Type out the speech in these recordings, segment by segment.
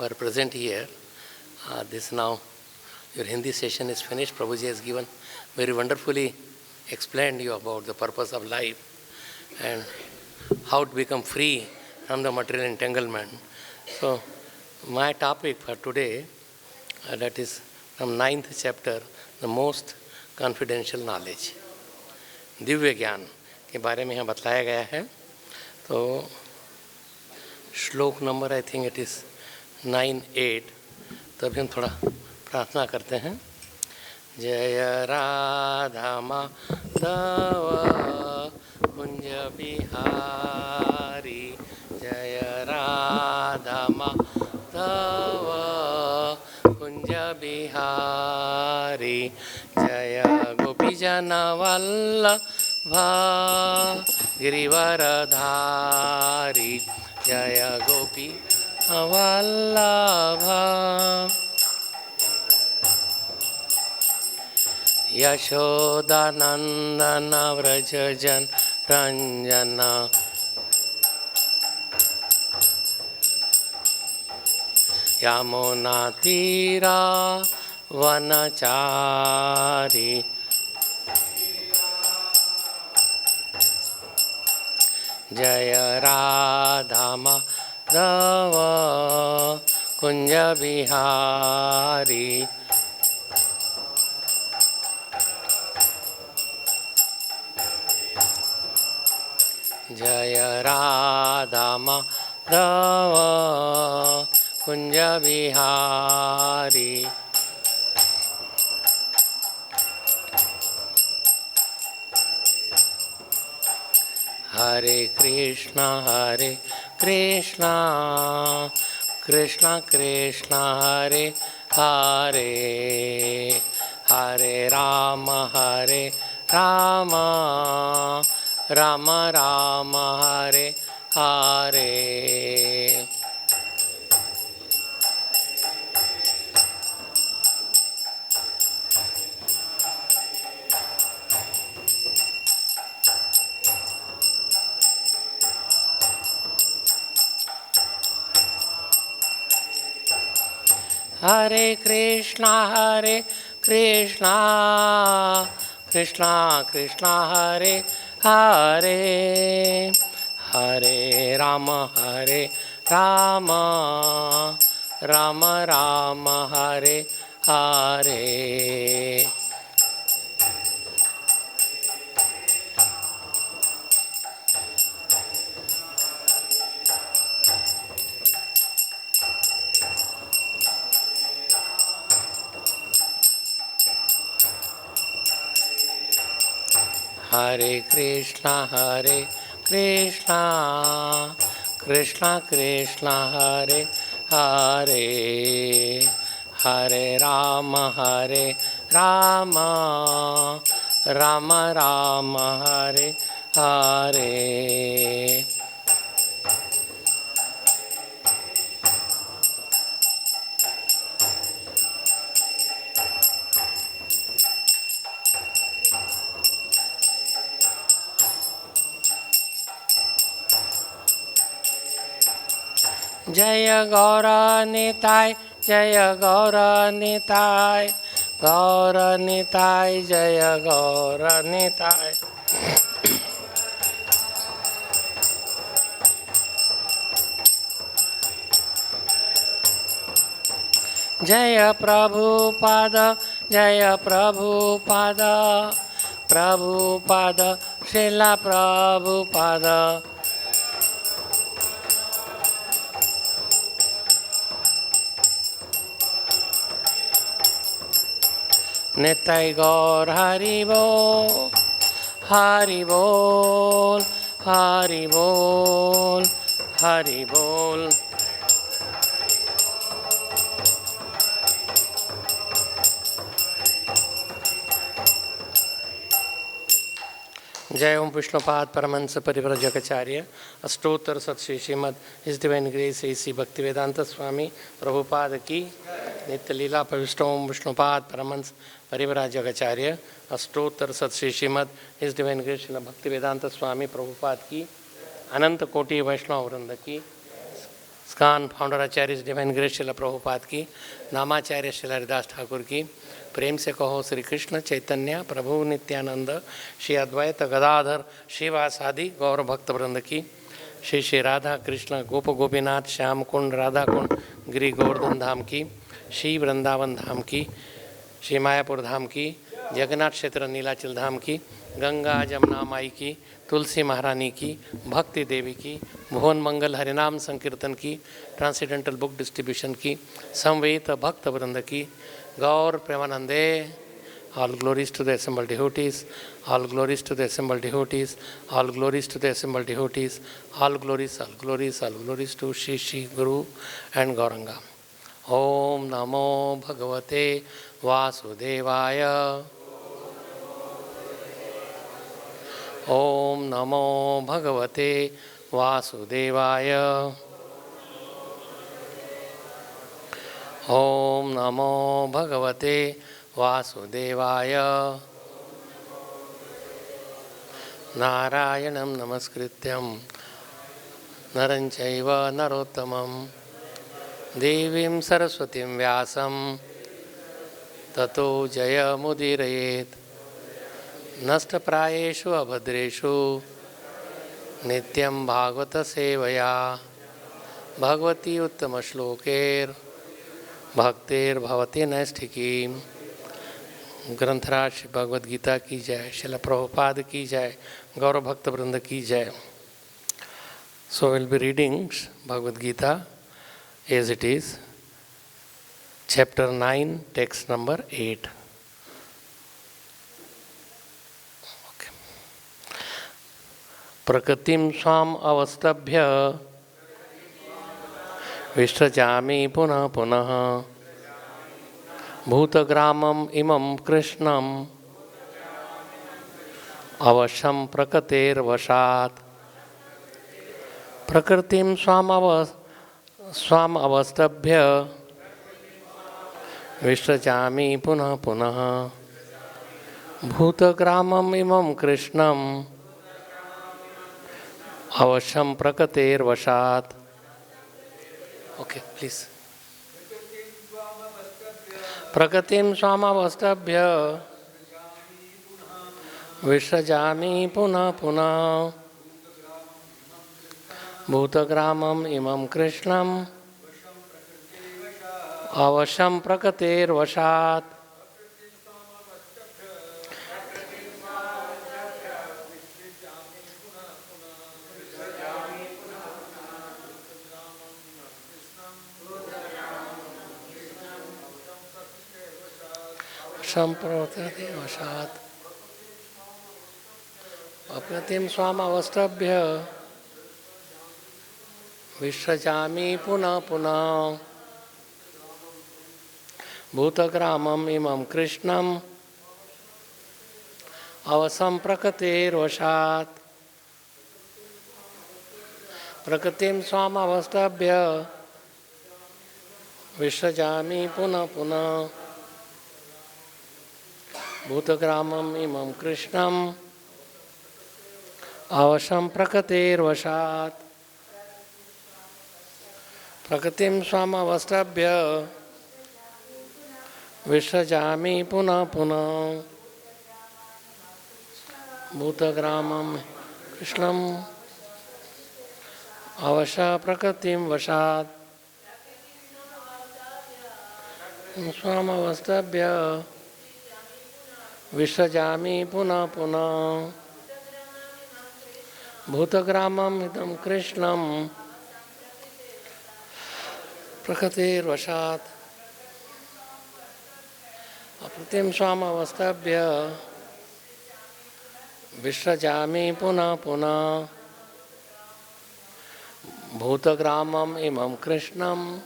who are present here. This now, your Hindi session is finished. Prabhuji has given very wonderfully explained you about the purpose of life and how to become free from the material entanglement. So, my topic for today, that is from 9th chapter, the most confidential knowledge. Divya ज्ञान के बारे में यहाँ बतलाया गया है. तो श्लोक number I think it is 9.8. तो अभी हम थोड़ा प्रार्थना करते हैं. जय राधा माधव कुंज बिहारी, जय राधा माधव कुंज बिहारी, जय गोपीजन वल्लभा गिरिवरधारी, जय गोपी वल्लभा. यशोदानंदन व्रज जन रंजन, यमुना तीरा वनचारी, जय राधा माधव कुंज बिहारी, जय राधा माधव कुंज बिहारी. हरे कृष्णा कृष्णा कृष्णा हरे हरे, हरे राम राम राम हरे हरे. हरे कृष्णा कृष्णा कृष्णा हरे हरे, हरे राम राम राम हरे हरे. हरे कृष्णा कृष्णा हरे हरे, हरे राम राम राम हरे हरे. जय गौरनिताय जय गौरनिताय, गौरनिताय जय गौरनिताय. जय प्रभुपाद प्रभुपाद श्रीला प्रभुपाद. निताय गौर हरि बोल हरि बोल हरि बोल हरि बोल. जय ओम विष्णुपाद परमहंस परिव्राजकाचार्य अष्टोत्तर सतश्री श्रीमद his divine grace A C Bhaktivedanta Swami Prabhupada की नित्य लीला प्रविष्ट ओम विष्णुपाद परमहंस परिव्राजकाचार्य अष्टोत्तर सतश्री श्रीमद his divine grace Bhaktivedanta Swami Prabhupada की अनंत कोटि वैष्णव वृंद की ISKCON फाउंडर आचार्य डिवाइन ग्रेस श्रील प्रभुपाद की, नामाचार्य श्रील हरिदास ठाकुर की, प्रेम से कहो श्री कृष्ण चैतन्य प्रभु नित्यानंद, श्री अद्वैत गदाधर शिवासादि गौर भक्त वृंद की, श्री श्री राधा कृष्ण गोप गोपीनाथ श्याम कुंड राधा कुंड गिरि गोवर्धन धाम की, श्री वृंदावन धाम की, श्री मायापुर धाम की, जगन्नाथ क्षेत्र नीलाचल धाम की, गंगा जमुना माई की, तुलसी महारानी की, भक्ति देवी की, भुवन मंगल हरिनाम संकीर्तन की, ट्रांसेंडेंटल बुक डिस्ट्रीब्यूशन की, संवेद भक्त वृंद की, गौर प्रेमानंदे, all glories to the assembled devotees, all glories to the assembled devotees, all glories to the assembled devotees, all glories, all glories, all glories to Shri Shri Guru and Gauranga. Om Namo Bhagavate Vasudevaya. Om Namo Bhagavate Vasudevaya. Om Namo Bhagavate Vasudevaya. Narayanam Namaskrityam Naram Chaiva Narottamam Devim Saraswatim Vyasam Tato Jaya Mudirayet Nashtaprayeshu Abhadreshu Nityam Bhagavata Sevaya Bhagavati Uttama Shloker Bhaktir Bhavati Naisthiki. ग्रंथराज Shri Bhagavad Gita की जय, श्रील प्रभुपाद की जय, गौरव भक्त वृंद की जय. So we'll be reading Bhagavad Gita as it is, chapter 9, text number 8. Okay. prakṛtiṁ svām avaṣṭabhya visṛjāmi punaḥ punaḥ bhūta-grāmam imam kṛtsnam avaśaṁ prakṛter vaśāt prakṛtiṁ svām avaṣṭabhya visṛjāmi punaḥ punaḥ bhūta-grāmam imam kṛtsnam avaśaṁ prakṛter vaśāt. Okay, please. prakṛtiṁ svām avaṣṭabhya visṛjāmi punaḥ punaḥ bhūta-grāmam imam kṛtsnam avaśaṁ prakṛter vaśāt. vaśāt. prakṛtiṁ svām avaṣṭabhya visṛjāmi punaḥ punaḥ bhūta-grāmam imam kṛtsnam avaśaṁ prakṛter vaśāt. prakṛtiṁ svām avaṣṭabhya visṛjāmi punaḥ punaḥ bhūta-grāmam imam kṛtsnam avaśaṁ prakṛter vaśāt. prakṛtiṁ svām avaṣṭabhya visṛjāmi punaḥ punaḥ bhūta-grāmam kṛtsnam avaśaṁ prakṛtiṁ vaśāt. svām avaṣṭabhya visṛjāmi punaḥ punaḥ bhūta-grāmam imam kṛtsnam prakṛter vaśāt. prakṛtiṁ svām avaṣṭabhya visṛjāmi punaḥ punaḥ bhūta-grāmam imam kṛtsnam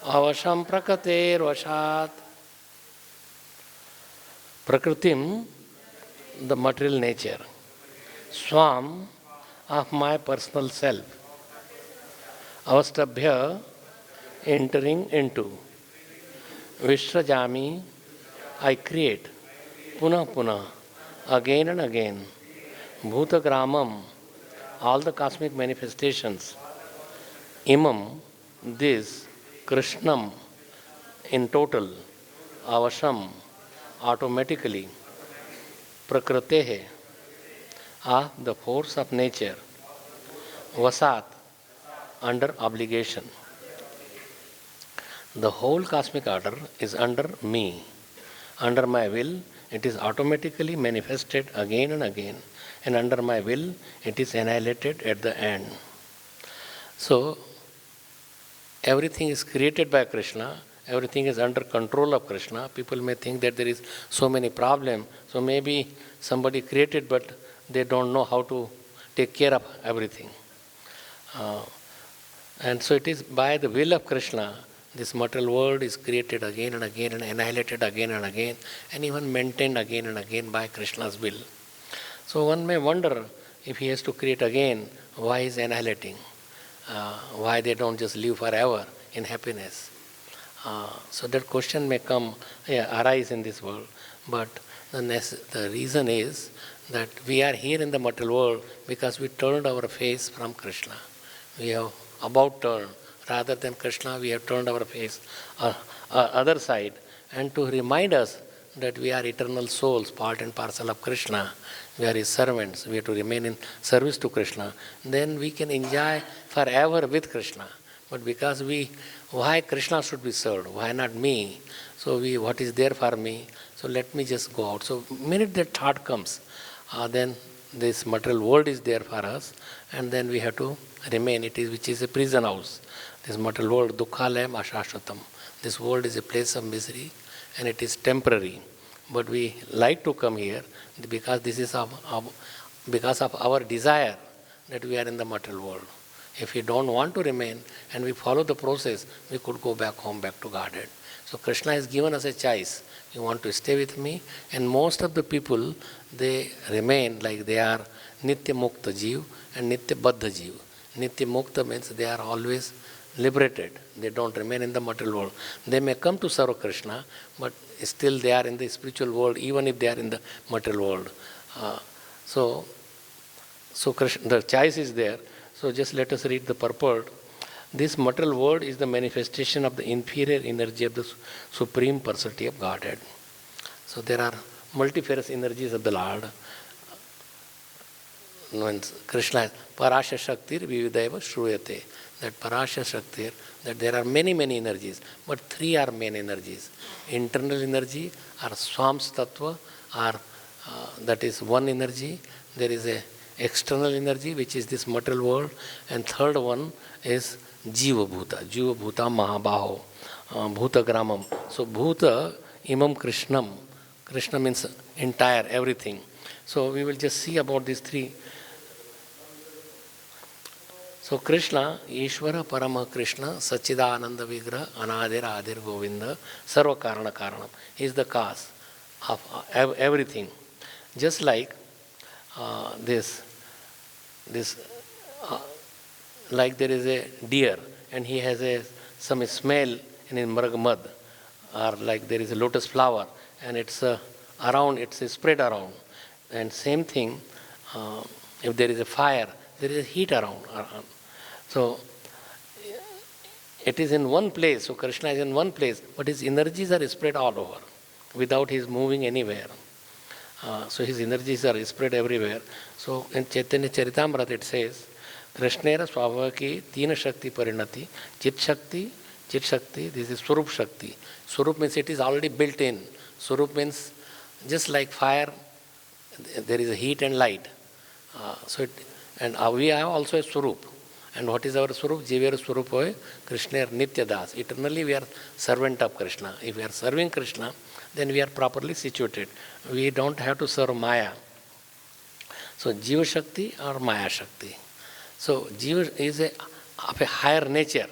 avaśaṁ prakṛter vaśāt. prakṛtiṁ, the material nature. Svām, of my personal self. Avaṣṭabhya, entering into. Visṛjāmi, I create. Punaḥ punaḥ, again and again. Bhūta-grāmam, all the cosmic manifestations. imam, this, kṛtsnam, in total, avaśaṁ, automatically, prakṛteḥ, the force of nature, vaśāt, under obligation. The whole cosmic order is under me. Under my will, it is automatically manifested again and again, and under my will, it is annihilated at the end. So, everything is created by Krishna, everything is under control of Krishna. People may think that there is so many problems, so maybe somebody created but they don't know how to take care of everything. And so it is by the will of Krishna, this material world is created again and again and annihilated again and again and even maintained again and again by Krishna's will. So one may wonder, if he has to create again, why he is annihilating? Why they don't just live forever in happiness? So that question may arise in this world. But the reason is that we are here in the material world because we turned our face from Krishna. We have about turned. Rather than Krishna, we have turned our face other side. And to remind us that we are eternal souls, part and parcel of Krishna, we are his servants, we have to remain in service to Krishna, then we can enjoy forever with Krishna. But because why Krishna should be served? Why not me? So what is there for me? So let me just go out. So minute that thought comes, then this material world is there for us, and then we have to remain, which is a prison house. This material world, dukkhalayam ashashvatam. This world is a place of misery and it is temporary. But we like to come here because this is because of our desire that we are in the material world. If we don't want to remain and we follow the process, we could go back home, back to Godhead. So Krishna has given us a choice. You want to stay with me? And most of the people, they remain like they are nitya mukta jiv and nitya baddha jiv. Nitya mukta means they are always liberated. They don't remain in the material world. They may come to serve Krishna, but still they are in the spiritual world, even if they are in the material world. So Krishna, the choice is there. So just let us read the purport. This material world is the manifestation of the inferior energy of the Supreme Personality of Godhead. So there are multifarious energies of the Lord. Krishna is Parasya Shaktir Vividaiva Shruyate. That Parasya Shaktir, that there are many energies, but three are main energies. Internal energy or svām-tattva, or that is one energy. There is a external energy, which is this material world, and third one is Jiva Bhuta. Jiva Bhuta Mahabaho, bhūta-grāmam. So Bhuta, imam, kṛtsnam. Krishna means entire, everything. So we will just see about these three. So Krishna, Ishvara Parama Krishna, Sachidananda Vigraha, Anadir Adir Govinda, Sarva Karana Karanam. He is the cause of everything. Just like like there is a deer and he has some smell in his mud, or like there is a lotus flower and it's around, it's spread around. And same thing, if there is a fire, there is a heat around. So it is in one place, so Krishna is in one place, but his energies are spread all over without his moving anywhere. So his energies are spread everywhere. So in Chaitanya Charitamrita it says, Krishnera Swabhavaki Tina Shakti Parinati, Chit Shakti, this is Swarup Shakti. Swarup means it is already built in. Swarup means just like fire, there is a heat and light. And we have also a Swarup. And what is our Swarup? Jivera Swarupoy, Krishna Nitya Das. Eternally we are servant of Krishna. If we are serving Krishna, then we are properly situated. We don't have to serve Maya. So Jiva Shakti or Maya Shakti. So Jiva is of a higher nature,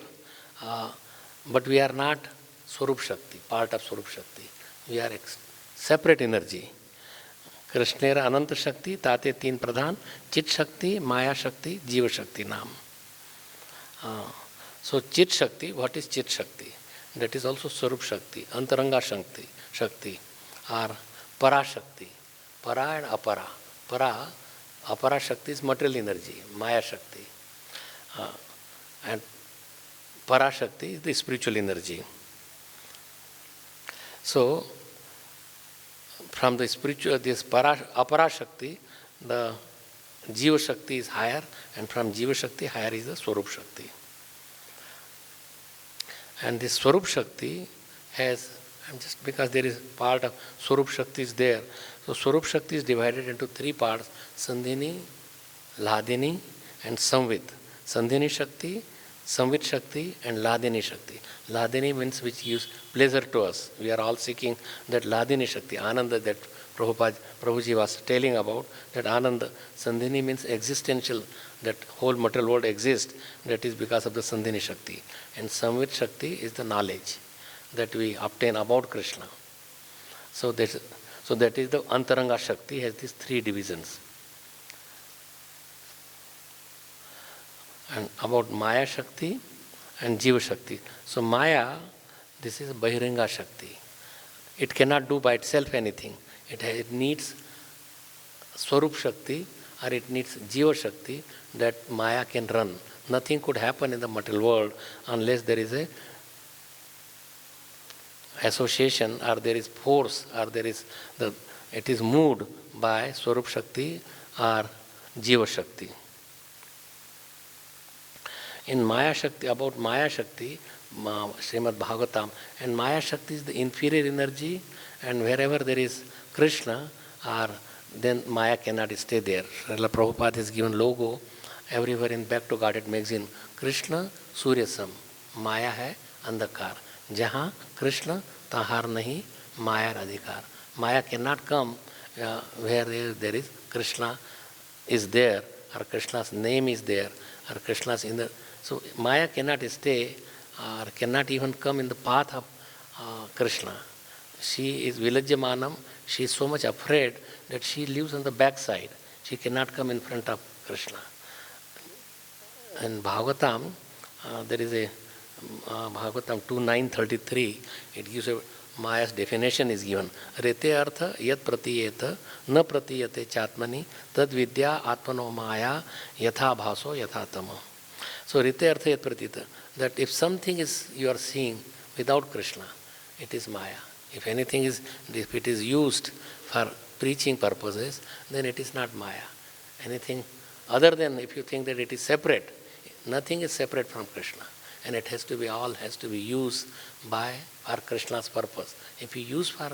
but we are not Swarup Shakti, part of Swarup Shakti. We are separate energy. Krishnera Ananta Shakti, Tate Teen Pradhan, Chit Shakti, Maya Shakti, Jiva Shakti Nam. So Chit Shakti, what is Chit Shakti? That is also Swarup Shakti, Antaranga Shakti, or Para Shakti. Para and Apara. Apara Shakti is material energy, Maya Shakti. And Parashakti is the spiritual energy. So, from the spiritual, this Aparashakti, the Jiva Shakti is higher, and from Jiva Shakti, higher is the Swarup Shakti. And this Swarup Shakti has, just because there is part of Swarup Shakti is there, so Swarup Shakti is divided into three parts: Sandhini, Ladini, and Samvit. Sandhini Shakti, Samvit Shakti, and Ladini Shakti. Ladini means which gives pleasure to us. We are all seeking that Ladini Shakti, Ananda, that Prabhuji was telling about, that Ananda. Sandhini means existential, that whole material world exists, that is because of the Sandhini Shakti. And Samvit Shakti is the knowledge that we obtain about Krishna. So that is the Antaranga Shakti, has these three divisions. And about Maya Shakti and Jiva Shakti. So Maya, this is Bahiranga Shakti. It cannot do by itself anything. It needs Swarup Shakti or it needs Jiva Shakti that Maya can run. Nothing could happen in the material world unless there is a association or there is force or it is moved by Swarup Shakti or Jiva Shakti. In Maya Shakti, about Maya Shakti, Srimad Bhagavatam, and Maya Shakti is the inferior energy, and wherever there is Krishna, then Maya cannot stay there. Srila Prabhupada has given logo everywhere in Back to Godhead magazine. Krishna Surya Sam, Maya hai Andhakar. Jahan Krishna tahar nahi Maya adhikar. Maya cannot come where there is Krishna is there, or Krishna's name is there, or Krishna's in the... So Maya cannot stay or cannot even come in the path of Krishna. She is vilajyamanam. She is so much afraid that she lives on the backside. She cannot come in front of Krishna. In Bhagavatam, there is a Bhagavatam 2.9.33. It gives a Maya's definition is given. Rete artha yat pratiyeta na pratiyate chatmani tad vidya atmano maya yatha bhaso yatha tama. So rite artha yat pratiyeta, that if something is you are seeing without Krishna, it is Maya. If it is used for preaching purposes, then it is not Maya. Anything other than, if you think that it is separate, nothing is separate from Krishna. And it has to be used for Krishna's purpose. If we use for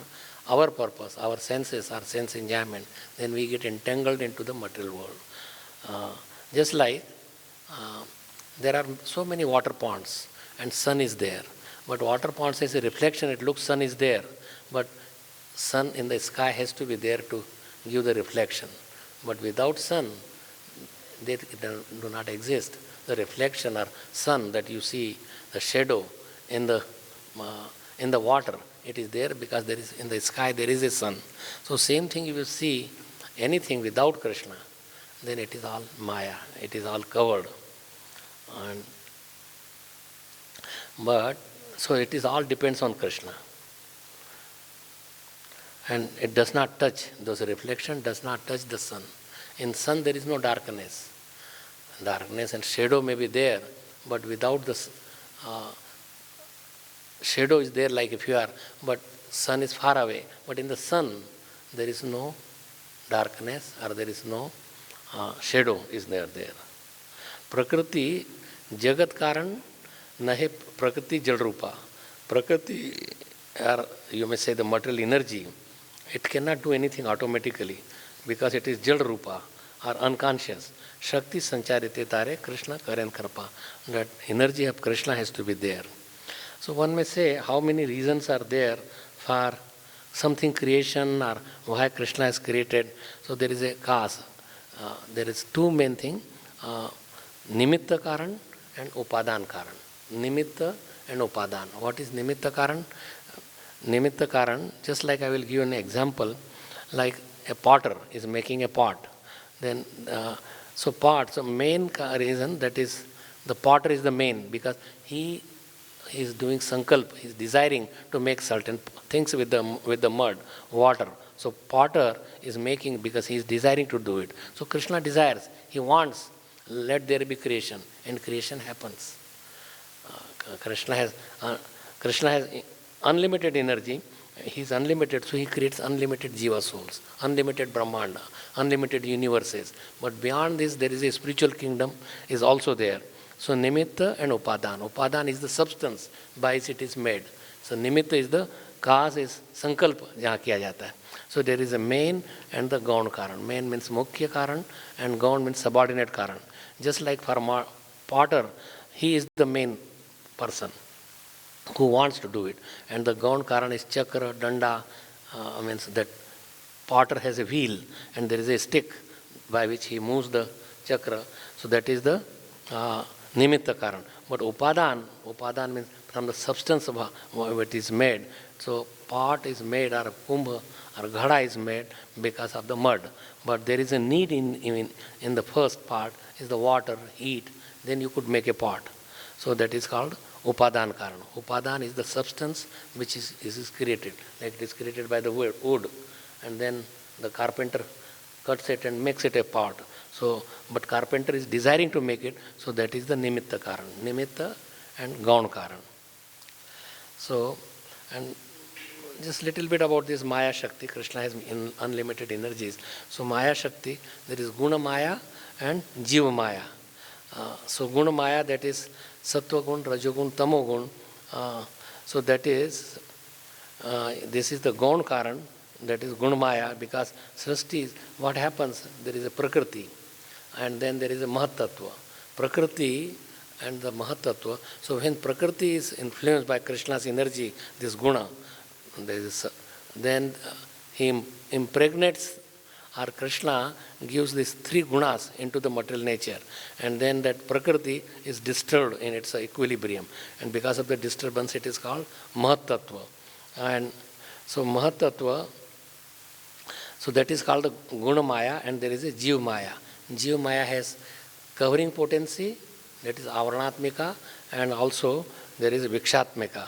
our purpose, our senses, our sense enjoyment, then we get entangled into the material world. Just like there are so many water ponds and sun is there. But water ponds is a reflection, it looks sun is there. But sun in the sky has to be there to give the reflection. But without sun, they do not exist. The reflection or sun that you see, the shadow in the water, it is there because there is in the sky there is a sun. So same thing, if you see anything without Krishna, then it is all Maya, it is all covered. So it is all depends on Krishna. And it does not touch, those reflection does not touch the sun. In sun there is no darkness. Darkness and shadow may be there, but without the shadow is there like if you are, but sun is far away. But in the sun there is no darkness or there is no shadow is there. Prakriti jagat karan nahe prakriti jal rupa. Prakriti, or you may say the material energy, it cannot do anything automatically because it is jal rupa or unconscious. Shakti sancharite tare Krishna karen karpa. That energy of Krishna has to be there. So one may say how many reasons are there for something creation or why Krishna is created. So there is a cause. There is two main things, nimitta karan and upadan karan. Nimitta and upadan. What is nimitta karan? Nimitta karan, just like I will give an example, like a potter is making a pot. Then so main reason, that is the potter is the main because he is doing sankalp, he is desiring to make certain things with the mud, water. So potter is making because he is desiring to do it. So Krishna desires, he wants, let there be creation, and creation happens. Krishna has unlimited energy. He is unlimited, so he creates unlimited jiva souls, unlimited brahmanda, unlimited universes. But beyond this, there is a spiritual kingdom is also there. So nimitta and upadan. Upadan is the substance by which it is made. So nimitta is the cause, is sankalpa jahan kiya jata hai. So there is a main and the gaun karan. Main means mukhya karan and gaun means subordinate karan. Just like for potter, he is the main person who wants to do it. And the gaun karan is chakra, danda, means that potter has a wheel and there is a stick by which he moves the chakra. So that is the nimitta karan. But upadan means from the substance of how it is made. So pot is made, or kumbha or ghada is made because of the mud. But there is a need in the first part is the water, heat, then you could make a pot. So that is called upadan karan. Upadan is the substance which is created. Like it is created by the wood, and then the carpenter cuts it and makes it a pot. So, but carpenter is desiring to make it, so that is the nimitta karan. Nimitta and gaun karan. So, and just little bit about this Maya Shakti. Krishna has unlimited energies. So Maya Shakti, there is Guna Maya and Jiva Maya. So Guna Maya, that is Sattva Gun, Rajogun, Tamo Gun. So that is, this is the Gaun Karan, that is Guna Maya, because Srishti, what happens, there is a Prakriti and then there is a mahat-tattva. Prakriti and the mahat-tattva. So when Prakriti is influenced by Krishna's energy, this Guna, then he impregnates, or Krishna gives these three gunas into the material nature, and then that Prakriti is disturbed in its equilibrium, and because of the disturbance it is called mahat-tattva. And so mahat-tattva, so that is called the Guna Maya, and there is a Jiva Maya. Jiva Maya has covering potency, that is avaranatmika, and also there is vikshatmika.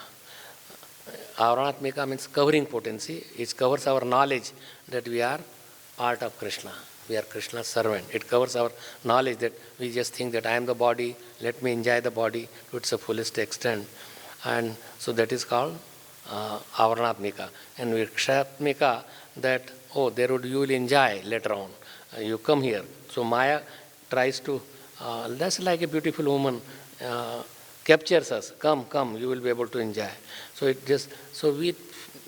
Avaranatmika means covering potency. It covers our knowledge that we are part of Krishna. We are Krishna's servant. It covers our knowledge that we just think that I am the body, let me enjoy the body to its fullest extent. And so that is called avaranatmika. And vikshatmika, that, oh, there would you will enjoy later on. You come here. So Maya tries to, that's like a beautiful woman, captures us. Come, you will be able to enjoy. So it just, so we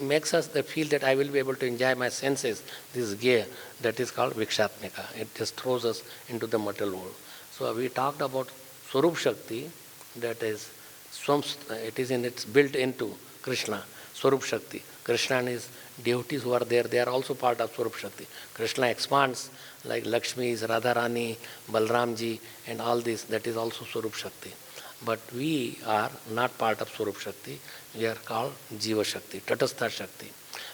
makes us feel that I will be able to enjoy my senses, this gear, that is called vikshatmika. It just throws us into the material world. So we talked about Swarup Shakti, that is, it is it's built into Krishna, Swarup Shakti. Krishna and his devotees who are there, they are also part of Swarup Shakti. Krishna expands like Lakshmi, Radharani, Balramji, and all this, that is also Swarup Shakti. But we are not part of Swarup Shakti. We are called Jiva Shakti, Tatastha Shakti.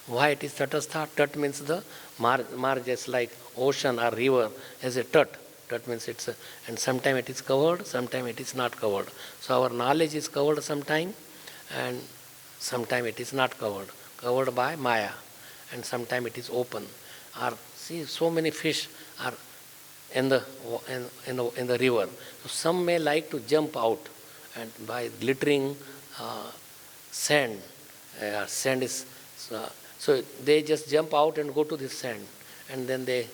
Why it is Tatastha? Tat means the marg, just like ocean or river has a tat. Tat means it's and sometimes it is covered, sometimes it is not covered. So our knowledge is covered sometime, and sometime it is not covered. Covered by Maya, and sometime it is open. Or see, so many fish are in the river. So some may like to jump out, and by glittering sand, sand is so they just jump out and go to the sand, and then they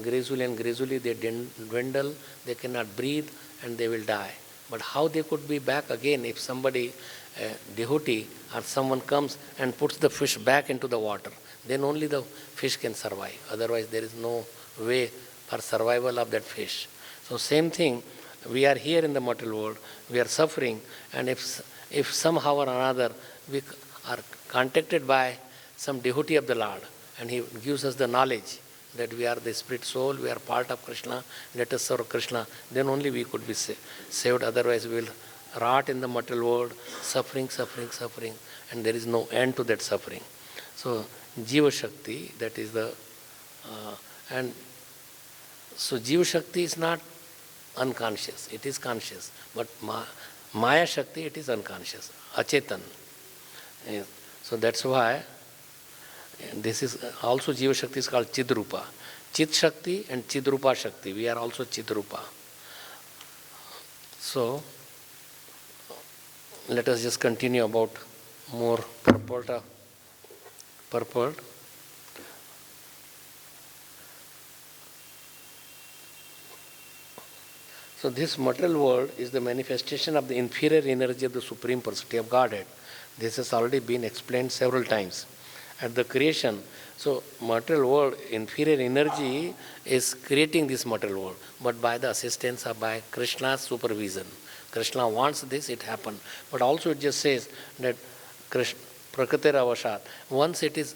gradually they dwindle, they cannot breathe, and they will die. But how they could be back again if somebody, a devotee or someone comes and puts the fish back into the water? Then only the fish can survive. Otherwise there is no way for survival of that fish. So same thing, we are here in the material world, we are suffering, and if somehow or another we are contacted by some devotee of the Lord, and he gives us the knowledge that we are the spirit soul, we are part of Krishna, let us serve Krishna, then only we could be saved. Otherwise we will rot in the material world, suffering, and there is no end to that suffering. So Jiva Shakti, that is the, and so Jiva Shakti is not unconscious, it is conscious, but Maya Shakti, it is unconscious, achetan. So that's why this is also Jiva Shakti is called Chidrupa. Chit Shakti and Chidrupa Shakti, we are also Chidrupa. So let us just continue about more purport. So this material world is the manifestation of the inferior energy of the Supreme Personality of Godhead. This has already been explained several times. At the creation, so material world, inferior energy is creating this material world, but by the assistance of by Krishna's supervision. Krishna wants this, it happened. But also it just says that prakṛter avaśāt, once it is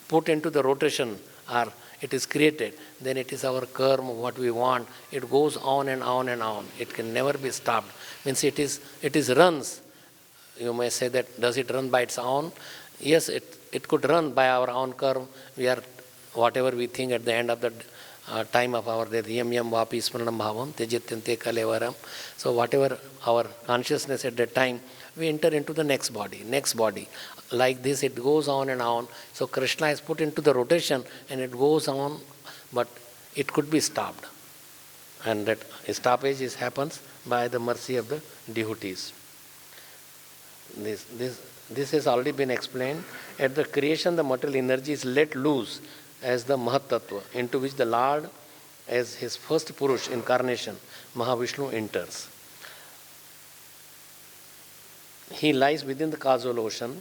put into the rotation or it is created, then it is our karma, what we want. It goes on and on and on. It can never be stopped. Means it is runs. You may say that, does it run by its own? Yes, it could run by our own karma. We are, whatever we think at the end of the time of our death, yam vapi smaranam bhavam, tejityante kalevaram. So whatever our consciousness at that time, we enter into the next body. Like this, it goes on and on. So Krishna is put into the rotation and it goes on, but it could be stopped. And that stoppage happens by the mercy of the devotees. This has already been explained. At the creation, the material energy is let loose as the mahat-tattva, into which the Lord, as his first puruṣa incarnation, Mahā-viṣṇu, enters. He lies within the Causal Ocean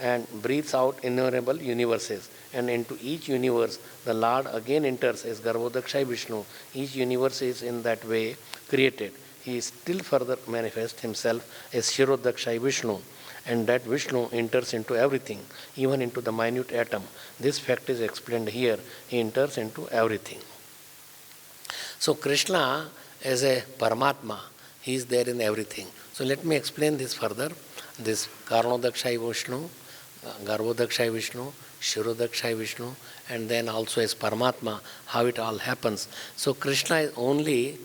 and breathes out innumerable universes. And into each universe, the Lord again enters as Garbhodaka-śāyī Viṣṇu. Each universe is in that way created. He still further manifests himself as Kṣīrodaka-śāyī Viṣṇu. And that Viṣṇu enters into everything, even into the minute atom. This fact is explained here. He enters into everything. So Krishna as a Paramatma, he is there in everything. So let me explain this further. This Kṣīrodaka-śāyī Viṣṇu, Garbhodaka-śāyī Viṣṇu, Kṣīrodaka-śāyī Viṣṇu, and then also as Paramatma, how it all happens. So Krishna is only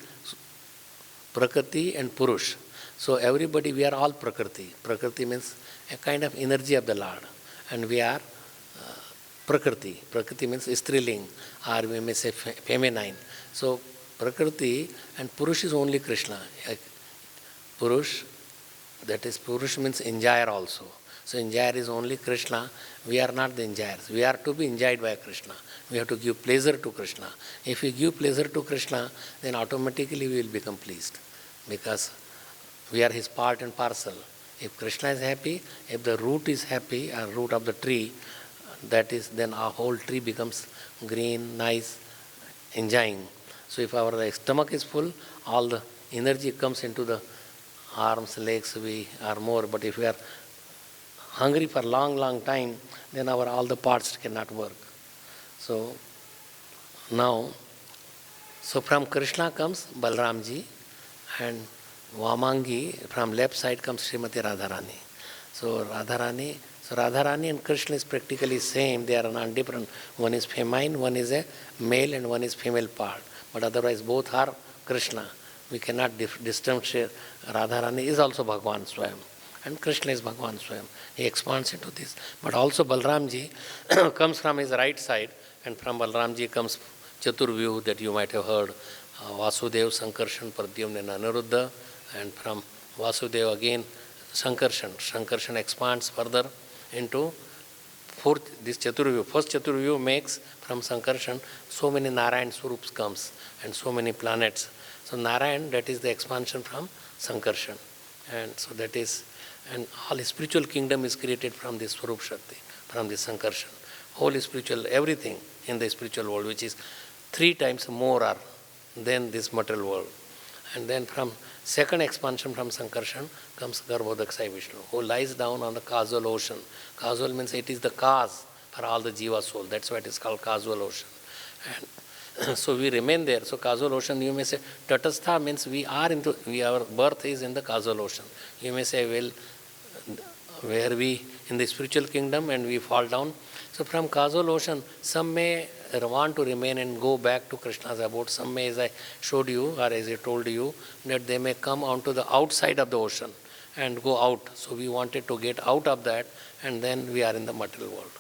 Prakrti and Puruṣa. So everybody, we are all Prakrti. Prakrti means a kind of energy of the Lord. And we are Prakrti. Prakrti means striling, or we may say feminine. So Prakrti and Puruṣa is only Krishna. Puruṣa, that is Puruṣa means enjoyer also. So enjoyer is only Krishna. We are not the enjoyers. We are to be enjoyed by Krishna. We have to give pleasure to Krishna. If we give pleasure to Krishna, then automatically we will become pleased. Because we are his part and parcel. If Krishna is happy, if the root is happy, or root of the tree, that is, then our whole tree becomes green, nice, enjoying. So if our stomach is full, all the energy comes into the arms, legs, we are more. But if we are hungry for long time, then all the parts cannot work. So now, so from Krishna comes Balramji, and Vamangi, from left side comes Srimati Radharani. So Radharani and Krishna is practically same. They are not different. One is feminine, one is a male, and one is female part. But otherwise both are Krishna. We cannot differentiate. Radharani is also Bhagavan Swayam, and Krishna is Bhagavan Swayam. He expands into this. But also Balramji comes from his right side, and from Balramji comes Chaturvyu, that you might have heard. Vasudev, Sankarshan, Pradyumna, and Aniruddha. And from Vasudeva again Sankarshan. Sankarshan expands further into fourth, this Chaturvyu. First Chaturvyu makes from Sankarshan so many Narayan Swarups comes and so many planets. So Narayan, that is the expansion from Sankarshan. And so that is, and all spiritual kingdom is created from this Swarup Shakti, from this Sankarshan. Whole spiritual, everything in the spiritual world, which is 3 times more than this material world. And then from second expansion from Sankarshan comes Garbhodaka-śāyī Viṣṇu, who lies down on the Causal Ocean. Causal means it is the cause for all the Jiva soul. That's why it is called Causal Ocean. And so we remain there. So Causal Ocean, you may say, Tatastha means our birth is in the Causal Ocean. You may say, well, where we in the spiritual kingdom and we fall down. So from Causal Ocean, some may want to remain and go back to Krishna's abode. Some may, as I showed you, or as I told you, that they may come onto the outside of the ocean and go out. So we wanted to get out of that, and then we are in the material world.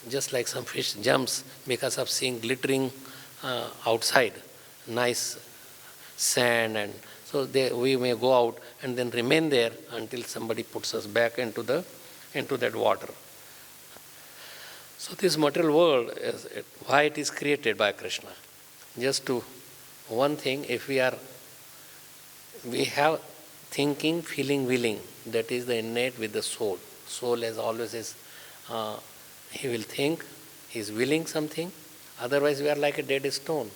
Just like some fish jumps because of seeing glittering outside, nice sand and So we may go out and then remain there until somebody puts us back into that water. So this material world, why it is created by Krishna? Just to one thing, if we have thinking, feeling, willing, that is the innate with the soul. Soul as always is, he will think, he is willing something, otherwise we are like a dead stone.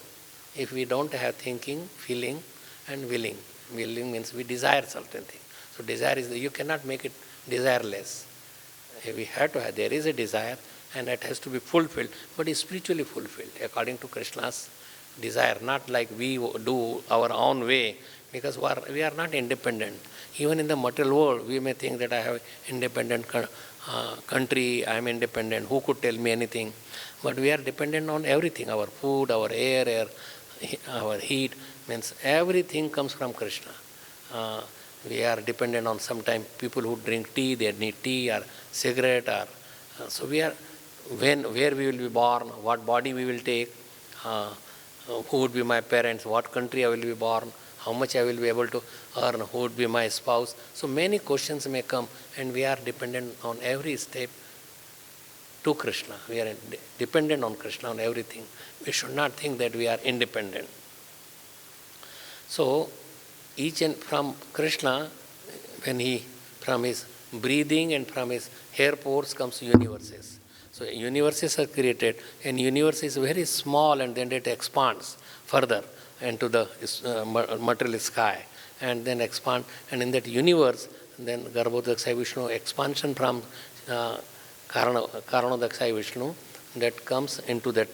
If we don't have thinking, feeling and willing. Willing means we desire certain thing. So desire is, you cannot make it desireless. We have to have, there is a desire and it has to be fulfilled, but is spiritually fulfilled according to Krishna's desire, not like we do our own way, because we are not independent. Even in the material world, we may think that I have independent country, I am independent, who could tell me anything? But we are dependent on everything, our food, our air, our heat, means everything comes from Krishna. We are dependent on sometimes people who drink tea, they need tea or cigarette, or so we are, where we will be born, what body we will take, who would be my parents, what country I will be born, how much I will be able to earn, who would be my spouse. So many questions may come, and we are dependent on every step to Krishna. We are dependent on Krishna on everything. We should not think that we are independent. So each and from Krishna, when he, from his breathing and from his hair pores comes universes. So universes are created, and universe is very small, and then it expands further into the material sky, and then expand, and in that universe, then Garbhodaka-śāyī Viṣṇu, expansion from Kṣīrodaka-śāyī Viṣṇu, that comes into that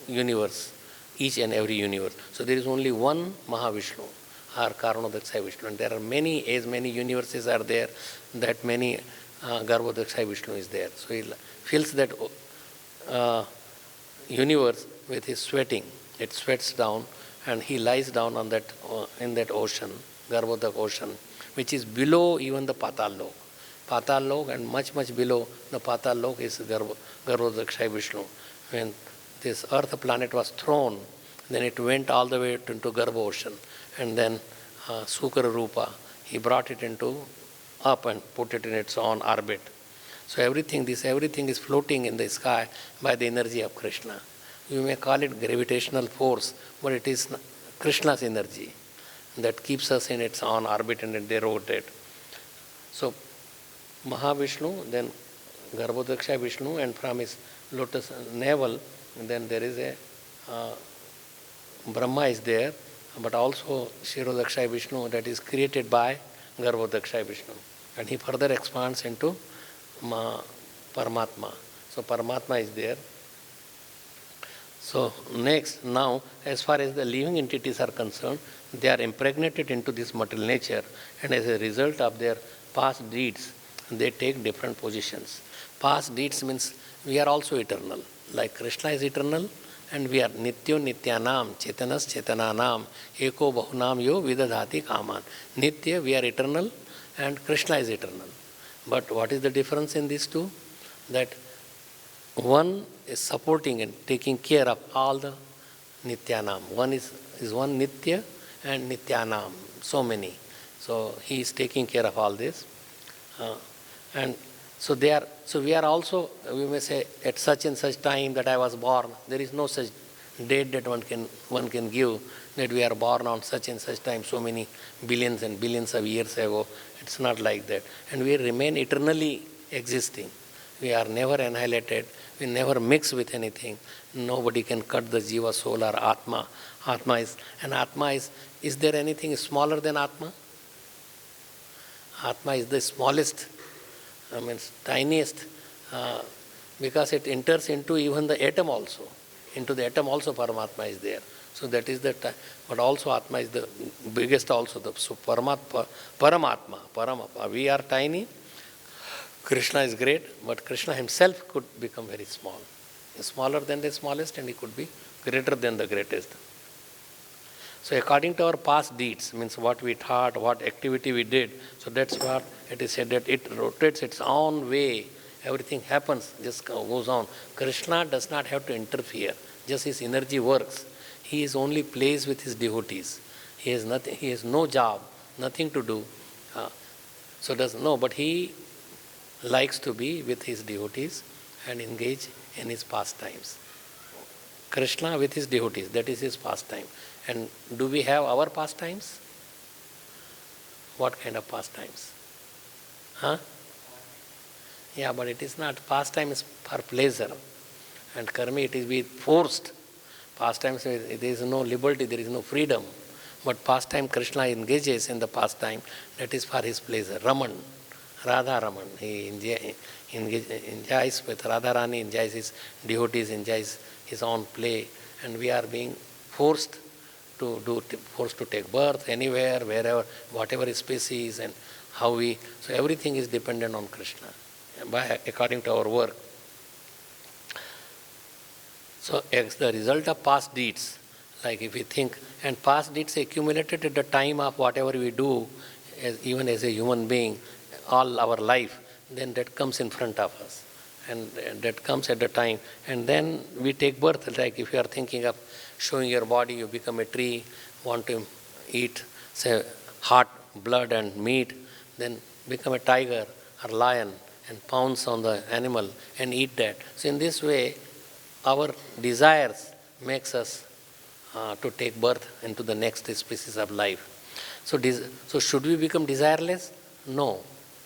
universe, each and every universe. So there is only one Mahā-viṣṇu, or Kṣīrodaka-śāyī Viṣṇu, and there are many, as many universes are there, that many Garbhodaka-śāyī Viṣṇu is there. So he fills that universe with his sweating. It sweats down, and he lies down on that in that ocean, Garbhodaka-ocean, which is below even the Patal-lok. Patal-lok, and much, much below the Patal-lok is Garbhodaka-śāyī Viṣṇu. When this earth planet was thrown, then it went all the way into Garbha-ocean, and then Sukara-rupa, he brought it up and put it in its own orbit. So everything is floating in the sky by the energy of Krishna. You may call it gravitational force, but it is Krishna's energy that keeps us in its own orbit, and they rotate. So Mahā-viṣṇu, then Garbhodaka-śāyī Viṣṇu, and from his lotus navel, then there is a Brahma is there, but also Kṣīrodaka-śāyī Viṣṇu, that is created by Garbhodaka-śāyī Viṣṇu. And he further expands into Paramatma. So Paramatma is there. So next, now, as far as the living entities are concerned, they are impregnated into this material nature, and as a result of their past deeds, they take different positions. Past deeds means we are also eternal. Like Krishna is eternal, and we are nityo nityanam, chetanas chetananam, eko bahunam yo vidadhati kaman. Nitya, we are eternal, and Krishna is eternal. But what is the difference in these two? That one is supporting and taking care of all the nityanam. One is one nitya and nityanam, so many. So he is taking care of all this. And so we are also, we may say, at such and such time that I was born. There is no such date that one can give, that we are born on such and such time, so many billions and billions of years ago. It's not like that. And we remain eternally existing. We are never annihilated. We never mix with anything. Nobody can cut the Jiva soul or Atma. Atma is there anything smaller than Atma? Atma is the smallest, tiniest, because it enters into even the atom also. Into the atom also Paramatma is there. So that is the time. But also Atma is the biggest also. So Paramatma. We are tiny. Krishna is great, but Krishna himself could become very small. Smaller than the smallest, and he could be greater than the greatest. So according to our past deeds, means what we thought, what activity we did, so that's what it is said, that it rotates its own way. Everything happens, just goes on. Krishna does not have to interfere. Just his energy works. He is only plays with his devotees. He has nothing. He has no job, nothing to do. But he likes to be with his devotees and engage in his pastimes. Krishna with his devotees, that is his pastime. And do we have our pastimes? What kind of pastimes? Yeah, but it is not. Pastime is for pleasure. And karmi, it is be forced. Pastimes, there is no liberty, there is no freedom. But pastime, Krishna engages in the pastime, that is for his pleasure. Raman, Radha Raman, he enjoys with Radharani, enjoys his devotees, enjoys his own play, and we are being forced to take birth anywhere, wherever, whatever species, and how we. So everything is dependent on Krishna, according to our work. So the result of past deeds, like if we think, and past deeds accumulated at the time of whatever we do, even as a human being, all our life, then that comes in front of us. And that comes at the time. And then we take birth, like if you are thinking of showing your body, you become a tree, want to eat, say, heart, blood and meat, then become a tiger or lion and pounce on the animal and eat that. So in this way, our desires makes us to take birth into the next species of life. So should we become desireless? No.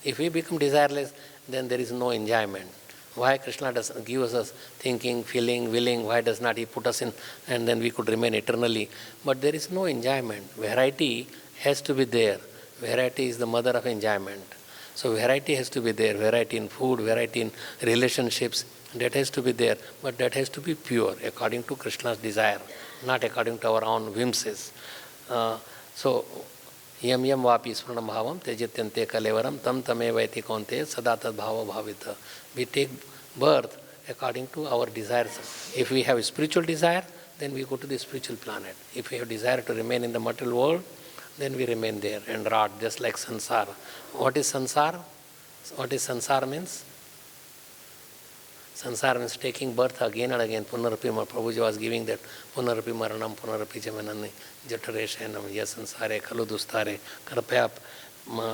If we become desireless, then there is no enjoyment. Why Krishna does give us thinking, feeling, willing? Why does not he put us in and then we could remain eternally? But there is no enjoyment. Variety has to be there. Variety is the mother of enjoyment. So variety has to be there. Variety in food, variety in relationships, that has to be there. But that has to be pure, according to Krishna's desire, not according to our own whimsies. Yam yam vapi spranam bhavam tejityante kalevaram tam tameva iti kaunteya sada tad bhava bhavita. We take birth according to our desires. If we have a spiritual desire, then we go to the spiritual planet. If we have desire to remain in the material world, then we remain there and rot, just like sansara. What is sansara? What is sansara means? Sansara means taking birth again and again. Punarapi, Prabhuji was giving that. Punarapi maranam, punarapi jamanani, jatareshenam, yasansare, kaludustare, karpya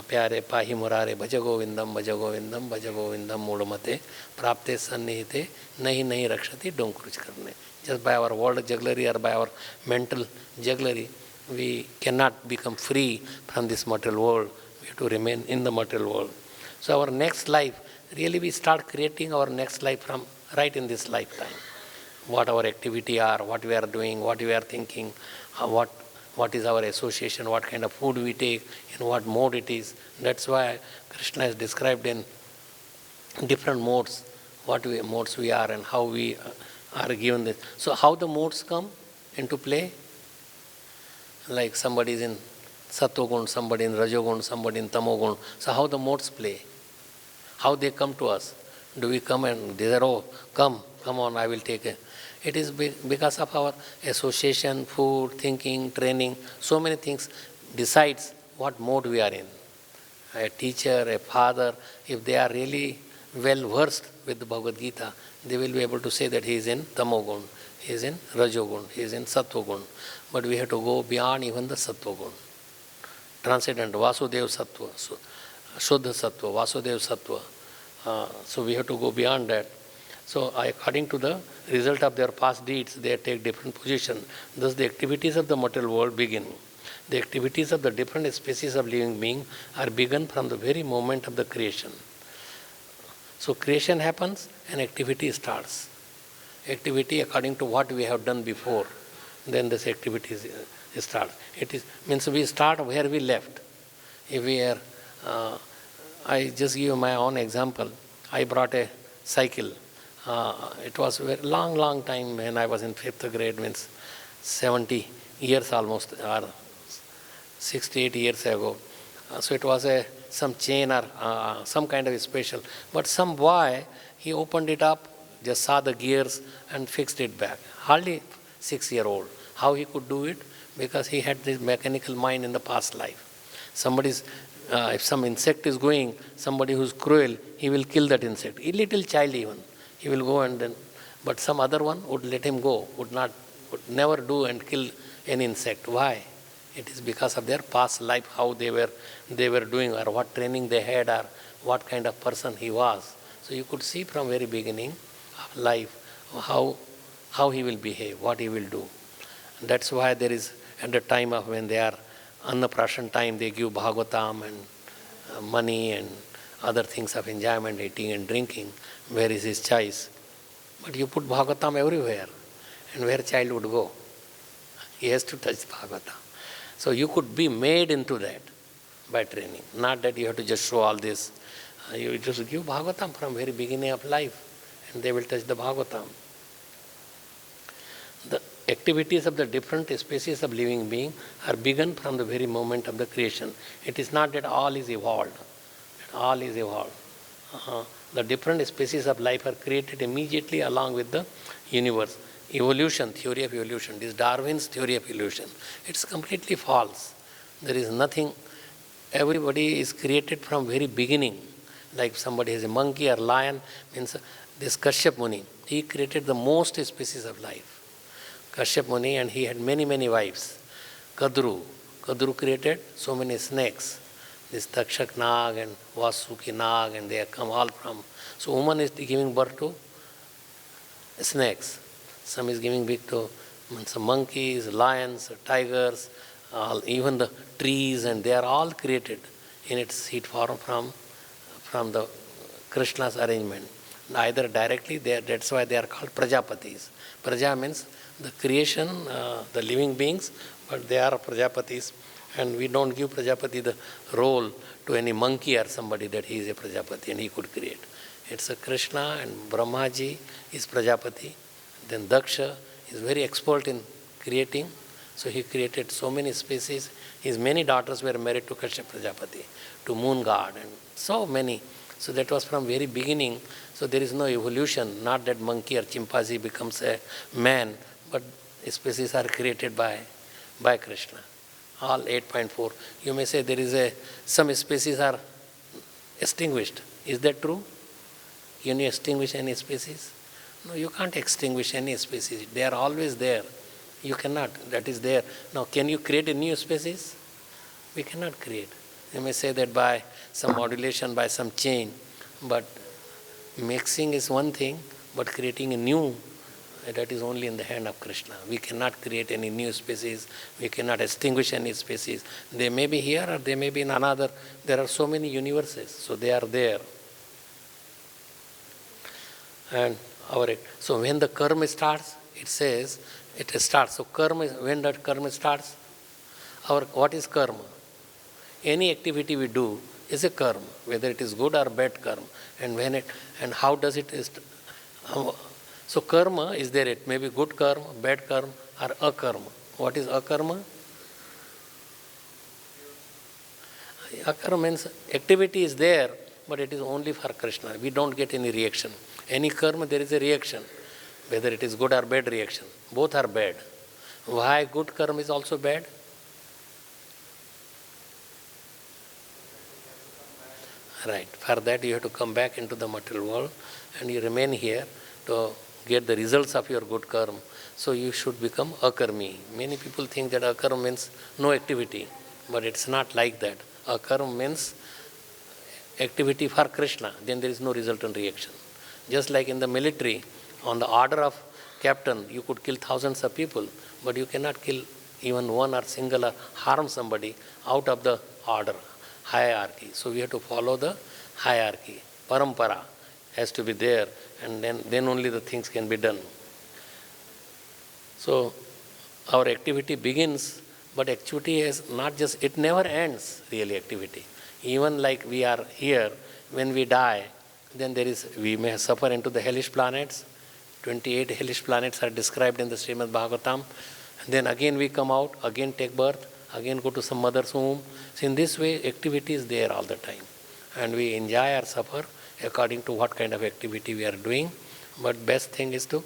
pyare, pahi murare, bhajagovindam, bhajagovindam, bhajagovindam, mudamate, prapte sannihite, nahi rakshati, don't kruch karne. Just by our world jugglery or by our mental jugglery, we cannot become free from this material world. We have to remain in the material world. So our next life, really we start creating our next life from right in this lifetime. What our activity are, what we are doing, what we are thinking, what is our association, what kind of food we take, in what mode it is. That's why Krishna has described in different modes, modes we are and how we are given this. So how the modes come into play? Like somebody is in Sattva-gun, somebody in Rajogun, somebody in Tamo-gun. So how the modes play? How they come to us? Do we come and desire, oh, come on, I will take it. It is because of our association, food, thinking, training, so many things decides what mode we are in. A teacher, a father, if they are really well versed with the Bhagavad Gita, they will be able to say that he is in Tamogun, he is in Rajogun, he is in Sattva-gun. But we have to go beyond even the Sattva-gun. Transcendent, Vasudev Sattva, Shuddha Sattva, Vasudev Sattva. So we have to go beyond that. So according to the result of their past deeds, they take different position. Thus the activities of the material world begin. The activities of the different species of living being are begun from the very moment of the creation. So creation happens and activity starts. Activity according to what we have done before, then this activity starts. Means we start where we left. If we are, I just give you my own example. I brought a cycle. It was a long time when I was in 5th grade, means 70 years almost, or 68 years ago. So it was some chain or some kind of special. But some boy, he opened it up, just saw the gears and fixed it back. Hardly 6-year-old. How he could do it? Because he had this mechanical mind in the past life. If some insect is going, somebody who's cruel, he will kill that insect. A little child even. He will go and then, but some other one would let him go, would never do and kill an insect. Why? It is because of their past life, how they were doing, or what training they had, or what kind of person he was. So you could see from very beginning of life how he will behave, what he will do. And that's why there is, at the time of when they are Annaprashan time, they give Bhagavatam and money and other things of enjoyment, eating and drinking. Where is his choice? But you put Bhagavatam everywhere, and where child would go? He has to touch Bhagavatam. So you could be made into that by training. Not that you have to just show all this. You just give Bhagavatam from very beginning of life, and they will touch the Bhagavatam. The activities of the different species of living being are begun from the very moment of the creation. It is not that all is evolved. All is evolved. The different species of life are created immediately along with the universe. Evolution, theory of evolution, this Darwin's theory of evolution, it's completely false. There is nothing. Everybody is created from very beginning. Like somebody has a monkey or lion, means this Kashyap Muni, he created the most species of life. Kashyap Muni, and he had many, many wives. Kadru created so many snakes. This Takshak Nag and Vasuki Nag, and they have come all from. So woman is giving birth to snakes. Some is giving birth to some monkeys, lions, tigers, even the trees, and they are all created in its seed form from the Krishna's arrangement. Either directly, that's why they are called Prajapatis. Praja means the creation, the living beings, but they are Prajapatis. And we don't give Prajapati the role to any monkey or somebody that he is a Prajapati and he could create. It's a Krishna, and Brahmaji is Prajapati. Then Daksha is very expert in creating. So he created so many species. His many daughters were married to Kashyap Prajapati, to moon god, and so many. So that was from very beginning. So there is no evolution, not that monkey or chimpanzee becomes a man, but species are created by Krishna. All 8.4. You may say there is some species are extinguished. Is that true? Can you extinguish any species? No, you can't extinguish any species. They are always there. You cannot. That is there. Now, can you create a new species? We cannot create. You may say that by some modulation, by some change, but mixing is one thing, but creating a new, that is only in the hand of Krishna. We cannot create any new species. We cannot extinguish any species. They may be here or they may be in another. There are so many universes, so they are there. And so when the karma starts, it says, it starts. So karma, when that karma starts, what is karma? Any activity we do is a karma, whether it is good or bad karma. And how does it? So karma is there. It may be good karma, bad karma, or akarma. What is akarma? Akarma means activity is there, but it is only for Krishna. We don't get any reaction. Any karma, there is a reaction, whether it is good or bad reaction. Both are bad. Why good karma is also bad? Right. For that you have to come back into the material world, and you remain here to get the results of your good karma. So you should become akarmi. Many people think that akarma means no activity, but it's not like that. Akarma means activity for Krishna, then there is no resultant reaction. Just like in the military, on the order of captain, you could kill thousands of people, but you cannot kill even one or single or harm somebody out of the order, hierarchy. So we have to follow the hierarchy. Parampara has to be there, and then only the things can be done. So our activity begins, but activity is not just, it never ends, really, activity. Even like we are here, when we die, then we may suffer into the hellish planets. 28 hellish planets are described in the Srimad Bhagavatam. And then again we come out, again take birth, again go to some mother's womb. So in this way, activity is there all the time. And we enjoy or suffer according to what kind of activity we are doing. But best thing is to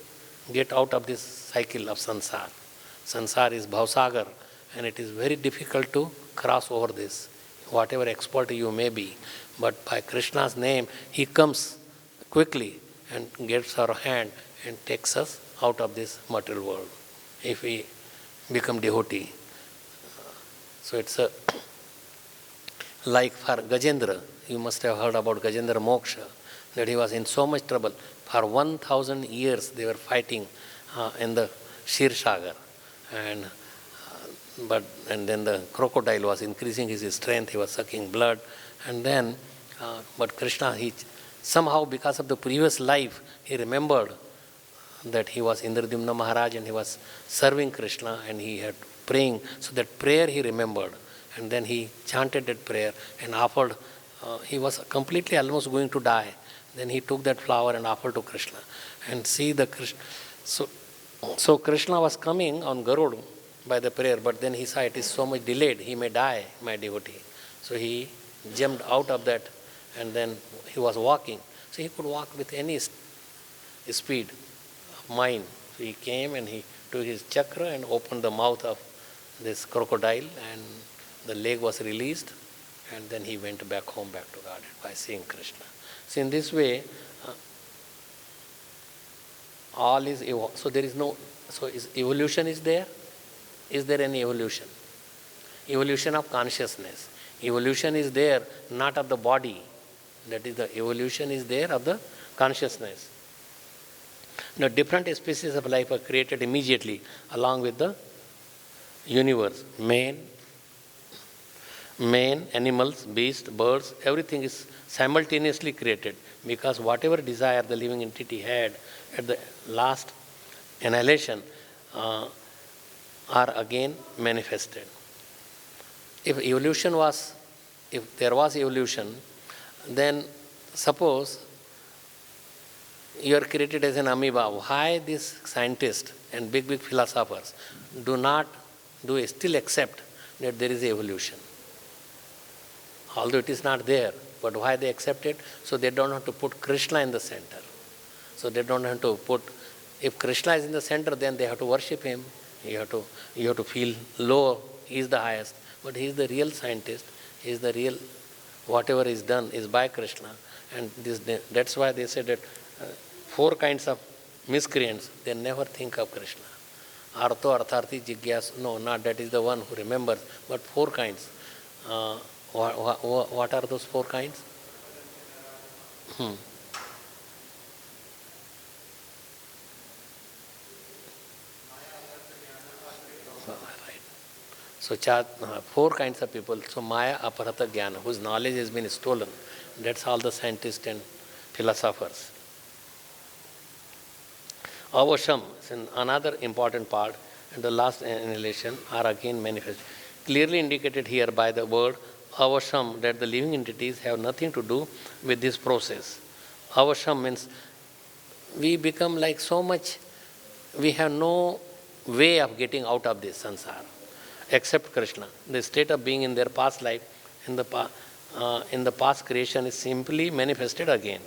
get out of this cycle of sansar. Sansar is bhavsagar, and it is very difficult to cross over this, whatever expert you may be. But by Krishna's name, he comes quickly and gets our hand and takes us out of this material world, if we become devotee. So it's like for Gajendra, you must have heard about Gajendra Moksha, that he was in so much trouble. For 1,000 years they were fighting in the Ksīr-sagar, and then the crocodile was increasing his strength, he was sucking blood, and then, but Krishna, somehow because of the previous life, he remembered that he was Indradyumna Maharaj and he was serving Krishna and he had praying. So that prayer he remembered, and then he chanted that prayer and offered. He was completely almost going to die. Then he took that flower and offered to Krishna. And see the Krishna. So Krishna was coming on Garud by the prayer, but then he saw it is so much delayed, he may die, my devotee. So he jumped out of that, and then he was walking. So he could walk with any speed of mind. So he came and he took his chakra and opened the mouth of this crocodile, and the leg was released, and then he went back home, back to Godhead by seeing Krishna. So in this way, all is so there is no. So evolution is there. Is there any evolution? Evolution of consciousness. Evolution is there, not of the body. That is, the evolution is there of the consciousness. Now, different species of life are created immediately along with the universe. Man, animals, beasts, birds, everything is simultaneously created, because whatever desire the living entity had at the last annihilation are again manifested. If there was evolution, then suppose you are created as an amoeba. Why these scientists and big philosophers still accept that there is evolution? Although it is not there, but why they accept it? So they don't have to put Krishna in the center. So they don't have to put, if Krishna is in the center, then they have to worship him. You have to feel low, he is the highest. But he is the real scientist, he is the real, whatever is done is by Krishna. And that's why they say that 4 kinds of miscreants, they never think of Krishna. Artho, Artharthi, Jigyas, no, not that is the one who remembers, but 4 kinds. What are those 4 kinds? Right. So 4 kinds of people. So Maya, Aparata, Jnana, whose knowledge has been stolen. That's all the scientists and philosophers. Avaśaṁ is another important part, and the last annihilation are again manifest. Clearly indicated here by the word avaśaṁ, that the living entities have nothing to do with this process. Avaśaṁ means we become like so much, we have no way of getting out of this sansara except Krishna. The state of being in their past life, in the past creation, is simply manifested again.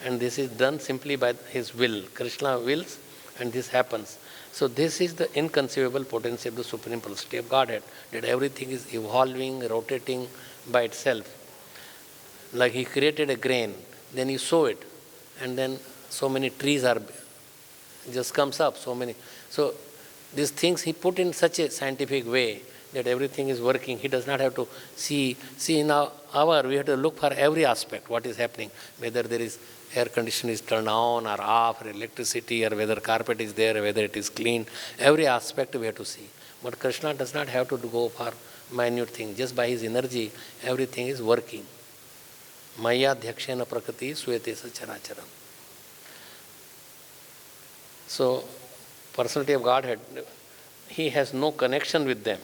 And this is done simply by his will. Krishna wills and this happens. So this is the inconceivable potency of the Supreme Personality of Godhead, that everything is evolving, rotating by itself. Like he created a grain, then you sow it, and then so many trees just comes up, so many. So these things he put in such a scientific way that everything is working. He does not have to see in our hour, we have to look for every aspect, what is happening, whether there is air conditioner is turned on or off, or electricity, or whether carpet is there, or whether it is clean. Every aspect we have to see. But Krishna does not have to go for minute things. Just by his energy, everything is working. Maya dhyaksena prakriti suyate characharam. So, Personality of Godhead, he has no connection with them.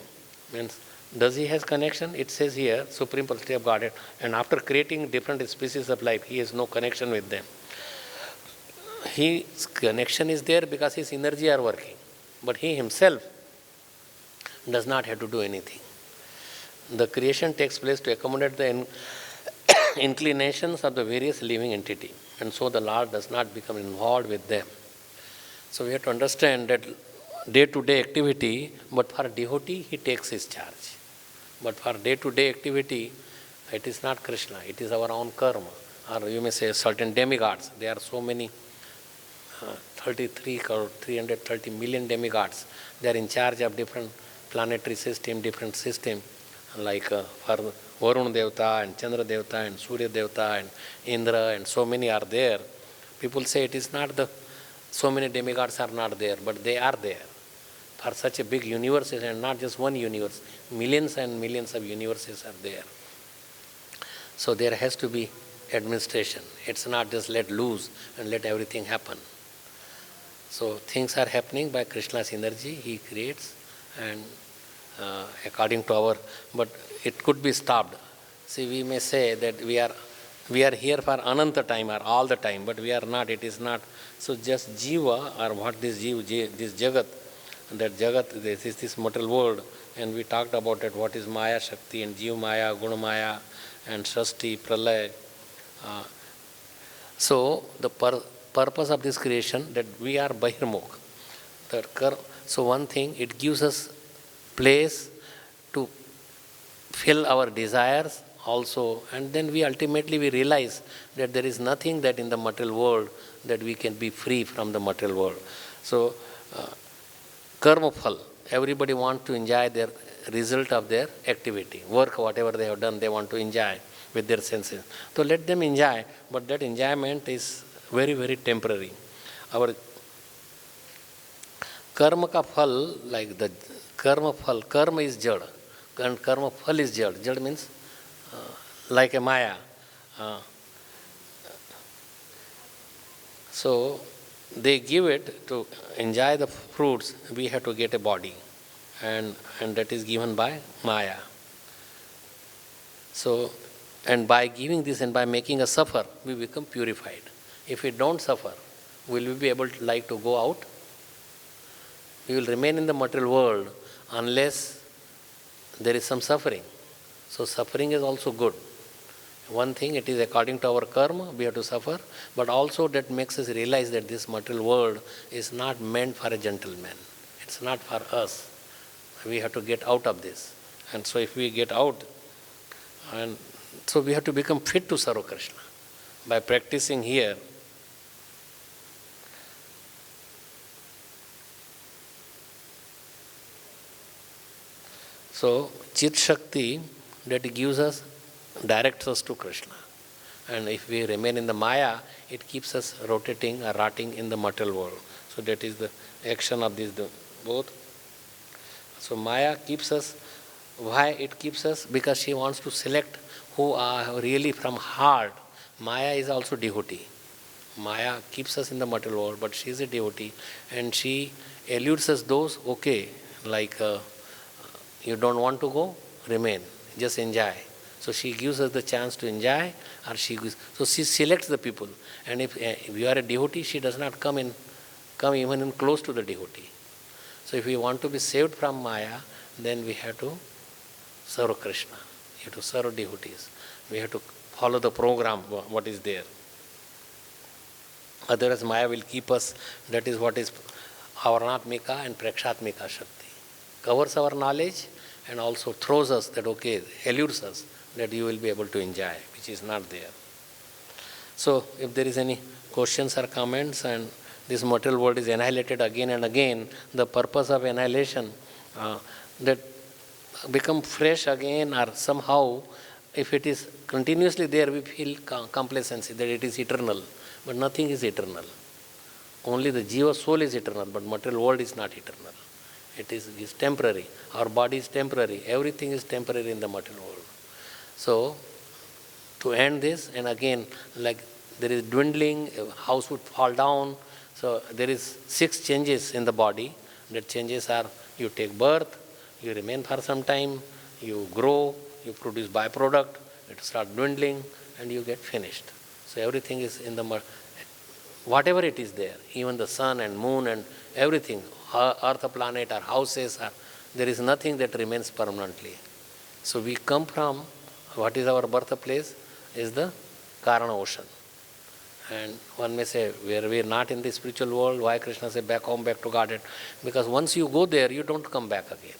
Means, does he has connection? It says here, Supreme Personality of Godhead, and after creating different species of life, he has no connection with them. His connection is there because his energy are working, but he himself does not have to do anything. The creation takes place to accommodate the inclinations of the various living entity, and so the Lord does not become involved with them. So we have to understand that day-to-day activity, but for devotee, he takes his charge. But for day-to-day activity, it is not Krishna, it is our own karma. Or you may say certain demigods. There are so many, 33 or 330 million demigods. They are in charge of different planetary system, different system. like for Varun Devta and Chandra Devta and Surya Devta and Indra and so many are there. People say it is not so many demigods are not there, but they are there. For such a big universe, and not just one universe, millions and millions of universes are there. So there has to be administration. It's not just let loose and let everything happen. So things are happening by Krishna's energy. He creates, and according to our, but it could be stopped. See, we may say that we are here for ananta time or all the time, but we are not. It is not. So just jiva, or what this jagat, that jagat, this is this material world, and we talked about it. What is Maya Shakti and Jiva Maya, Guna Maya, and Srishti, Pralay. So the purpose of this creation, that we are bahirmukh. So one thing, it gives us place to fill our desires also, and then we ultimately realize that there is nothing that in the material world that we can be free from the material world. So karma phal, everybody wants to enjoy their result of their activity, work, whatever they have done, they want to enjoy with their senses. So let them enjoy, but that enjoyment is very, very temporary. Our karma ka phal, like the karma phal, karma is jad, and karma phal is jad. Jad means like a maya. So they give it to enjoy the fruits. We have to get a body, and that is given by maya. So, and by giving this and by making us suffer, we become purified. If we don't suffer, will we be able to like to go out? We will remain in the material world unless there is some suffering. So suffering is also good. One thing, it is according to our karma, we have to suffer, but also that makes us realize that this material world is not meant for a gentleman. It's not for us. We have to get out of this. And so if we get out, and so we have to become fit to serve Krishna by practicing here. So Chit Shakti, that gives us, directs us to Krishna. And if we remain in the Maya, it keeps us rotating or rotting in the material world. So that is the action of these both. So Maya keeps us. Why it keeps us? Because she wants to select who are really from heart. Maya is also devotee. Maya keeps us in the material world, but she is a devotee, and she eludes us those, okay, like you don't want to go, remain, just enjoy. So she gives us the chance to enjoy, or she selects the people. And if you are a devotee, she does not come even in close to the devotee. So if we want to be saved from Maya, then we have to serve Krishna. We have to serve devotees. We have to follow the program, what is there. Otherwise Maya will keep us, that is what is Avarnatmika and Prakshatmika Shakti. Covers our knowledge and also throws us that, okay, eludes us, that you will be able to enjoy, which is not there. So if there is any questions or comments, and this material world is annihilated again and again, the purpose of annihilation, that become fresh again, or somehow, if it is continuously there, we feel complacency that it is eternal. But nothing is eternal. Only the jiva soul is eternal, but material world is not eternal. It is temporary. Our body is temporary. Everything is temporary in the material world. So, to end this, and again, like there is dwindling, a house would fall down. So there is 6 changes in the body. The changes are, you take birth, you remain for some time, you grow, you produce byproduct, it starts dwindling, and you get finished. So everything is in the, whatever it is there, even the sun and moon and everything, earth, planet, or houses, there is nothing that remains permanently. So we come from, what is our birthplace, is the Causal Ocean. And one may say, where we are not in the spiritual world, why Krishna say back home, back to Godhead? Because once you go there, you don't come back again.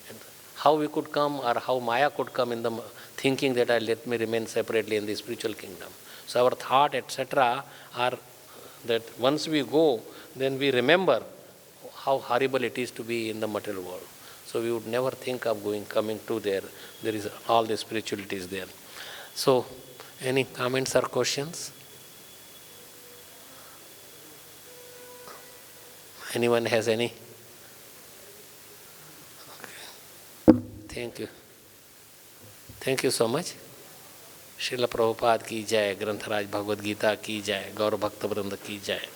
And how we could come, or how Maya could come in the thinking that let me remain separately in the spiritual kingdom. So our thought, etc., are that once we go, then we remember how horrible it is to be in the material world. So we would never think of coming to there. There is all the spirituality is there. So, any comments or questions? Anyone has any? Okay. Thank you. Thank you so much. Srila Prabhupada की जय, ग्रंथराज भगवद गीता की जय, गौर भक्त वृंद की जय.